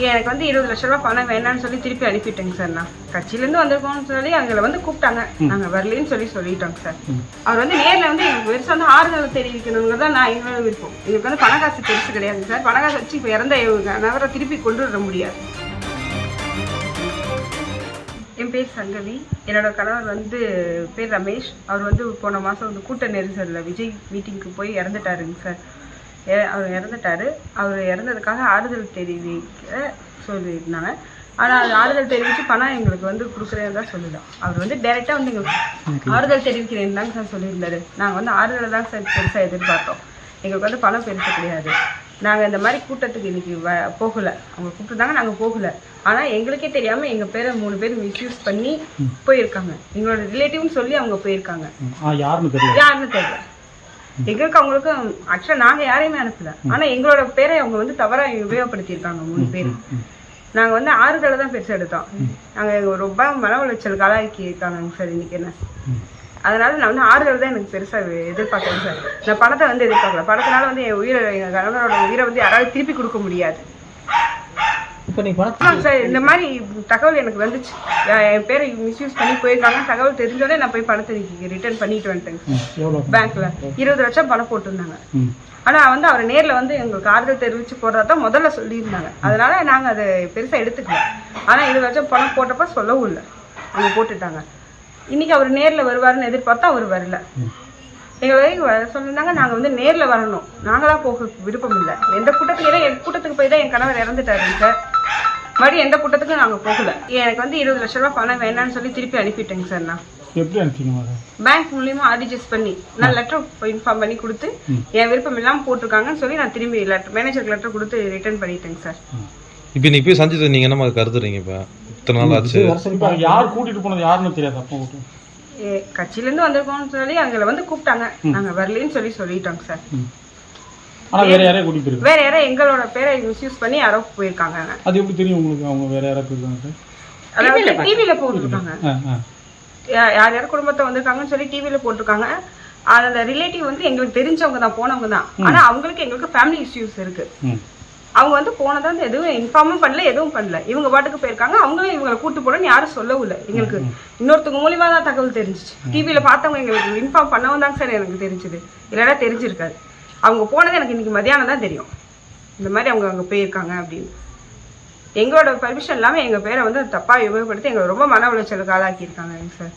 எனக்கு வந்து 20 லட்ச ரூபா பணம் வேணான்னு சொல்லி திருப்பி அனுப்பிட்டேங்க சார். நான் கட்சியிலேருந்து வந்திருக்கோம்னு சொல்லி அவங்கள வந்து கூப்பிட்டாங்க, நாங்கள் வரலன்னு சொல்லிட்டோங்க சார். அவர் வந்து நேரில் வந்து எங்களுக்கு பெருசாக வந்து ஆறுதல் தெரிவிக்கணுங்கிறத நான் எங்களோட விருப்பம். எங்களுக்கு வந்து பண காசு பெருசு கிடையாதுங்க சார். பண காசு வச்சு இப்போ இறந்த நபரை திருப்பி கொண்டு வர முடியாது. என் பேர் சங்கவி, என்னோட கணவர் வந்து பேர் ரமேஷ். அவர் வந்து போன மாதம் வந்து கூட்ட நெரிசலில் விஜய் மீட்டிங்க்கு போய் இறந்துட்டாருங்க சார். அவர் இறந்துட்டார். அவர் இறந்ததுக்காக ஆறுதல் தெரிவிக்க சொல்லியிருந்தாங்க. ஆனால் அது ஆறுதல் தெரிவித்து பணம் எங்களுக்கு வந்து கொடுக்குறேன்னு தான் சொல்லலாம். அவர் வந்து டைரெக்டாக வந்து எங்களுக்கு ஆறுதல் தெரிவிக்கிறேன்னு தாங்க சார் சொல்லியிருந்தாரு. நாங்கள் வந்து ஆறுதலை தாங்க சார் பெருசாக எதிர்பார்த்தோம். எங்களுக்கு வந்து பணம் பெருசு கிடையாது. நாங்கள் இந்த மாதிரி கூட்டத்துக்கு இன்றைக்கி போகலை. அவங்க கூப்பிட்டுருந்தாங்க, நாங்கள் போகலை. ஆனால் எங்களுக்கே தெரியாமல் எங்கள் பேரை 3 பேர் மிஸ்யூஸ் பண்ணி போயிருக்காங்க. எங்களோட ரிலேட்டிவ்னு சொல்லி அவங்க போயிருக்காங்க. யாருன்னு தெரியல. எங்களுக்கு அவங்களுக்கும் ஆக்சுவலாக நாங்கள் யாரையுமே அனுப்பல. ஆனால் எங்களோட பேரை அவங்க வந்து தவறாக உபயோகப்படுத்தியிருக்காங்க 3 பேர். நாங்கள் வந்து ஆறுதலை தான் பெருசாக எடுத்தோம். நாங்கள் ரொம்ப மன உளைச்சல் ஆளாக்கி இருக்காங்க சார் இன்றைக்கி என்ன. அதனால் நான் வந்து ஆறுதல் தான் எனக்கு பெருசாக எதிர்பார்க்குறேன் சார். நான் பணத்தை வந்து எதிர்பார்க்கல. பணத்தினால வந்து எங்கள் கணவரோட உயிரை வந்து யாராவது திருப்பி கொடுக்க முடியாது. சார் இந்த மாதிரி தகவல் எனக்கு வந்துச்சு. என் பேரை மிஸ்யூஸ் பண்ணி போயிருக்காங்க. தகவல் தெரிஞ்சோடனே நான் போய் பணத்தை ரிட்டர்ன் பண்ணிட்டு வந்துட்டேங்க. பேங்க்ல 20 லட்சம் பணம் போட்டிருந்தாங்க. ஆனால் வந்து அவர் நேரில் வந்து எங்களுக்கு ஆறுதல் தெரிவித்து போடுறதான் முதல்ல சொல்லியிருந்தாங்க. அதனால நாங்கள் அதை பெருசாக எடுத்துக்கல. ஆனால் 20 லட்சம் பணம் போட்டப்ப சொல்லவும் இல்லை, அவங்க போட்டுட்டாங்க. இன்னைக்கு அவர் நேரில் வருவாருன்னு எதிர்பார்த்தா அவர் வரல. எங்களை சொல்லியிருந்தாங்க, நாங்கள் வந்து நேரில் வரணும், நாங்களாம் போக விருப்பம் இல்லை. எந்த கூட்டத்துக்கு என் கூட்டத்துக்கு போய் தான் என் கணவர் இறந்துட்டாருங்க சார். மறுபடியும் எந்த கூட்டத்துக்கும் நாங்கள் போகல. எனக்கு வந்து 20 லட்ச ரூபா பணம் வேணான்னு சொல்லி திருப்பி அனுப்பிட்டேங்க சார். நான் எப்படி அனுப்பிங்க? பேங்க் மூலியமா ஆர்டிஜிஎஸ் பண்ணி நான் லெட்டர் இன்ஃபார்ம் பண்ணி கொடுத்து என் விருப்பம் இல்லாமல் போட்டிருக்காங்கன்னு சொல்லி நான் திரும்பி மேனேஜருக்கு லெட்டர் கொடுத்து ரிட்டர்ன் பண்ணிட்டேங்க சார். இப்போ நீ போய் சந்திச்சது நீங்க என்ன கருதுறீங்க? இப்போ இத்தனை நாள் ஆச்சு. யார் கூட்டிட்டு போனது யாருன்னு தெரியாது. அப்போ கட்சியிலேருந்து வந்திருக்கோம்னு சொல்லி அவங்களை வந்து கூப்பிட்டாங்க, நாங்கள் வரலன்னு சொல்லிட்டோங்க சார். ஆனால் வேற யாரையும் கூட்டிட்டு போயிருக்காங்க. வேற யாரோ எங்களோட பேரை மிஸ்யூஸ் பண்ணி யாரோ போயிருக்காங்க. அது எப்படி தெரியும் உங்களுக்கு? அவங்க வேற யாரோ போயிருக்காங்க? அதாவது டிவியில் போட்டுருக்காங்க. யார் யார் குடும்பத்தை வந்திருக்காங்கன்னு சொல்லி டிவியில் போட்டிருக்காங்க. அந்த ரிலேட்டிவ் வந்து எங்களுக்கு தெரிஞ்சவங்க தான், போனவங்க தான். ஆனால் அவங்களுக்கு எங்களுக்கு ஃபேமிலி இஷ்யூஸ் இருக்கு. அவங்க வந்து போனதை வந்து எதுவும் இன்ஃபார்மும் பண்ணல, எதுவும் பண்ணல. இவங்க பாட்டுக்கு போயிருக்காங்க. அவங்களும் இவங்களை கூட்டு போடணும்னு யாரும் சொல்லவும் இல்லை. எங்களுக்கு இன்னொருத்தவங்க மூலியமா தான் தகவல் தெரிஞ்சிச்சு. டிவியில் பார்த்தவங்க எங்களுக்கு இன்ஃபார்ம் பண்ணவும் தாங்க சார் எனக்கு தெரிஞ்சுது, இல்லைன்னா தெரிஞ்சிருக்காது. அவங்க போனது எனக்கு இன்னைக்கு மதியானம் தான் தெரியும், இந்த மாதிரி அவங்க அங்கே போயிருக்காங்க அப்படின்னு. எங்களோட பர்மிஷன் இல்லாமல் எங்கள் பேரை வந்து தப்பாக உபயோகப்படுத்தி எங்களை ரொம்ப மன உளைச்சலுக்கு ஆளாக்கியிருக்காங்க சார்.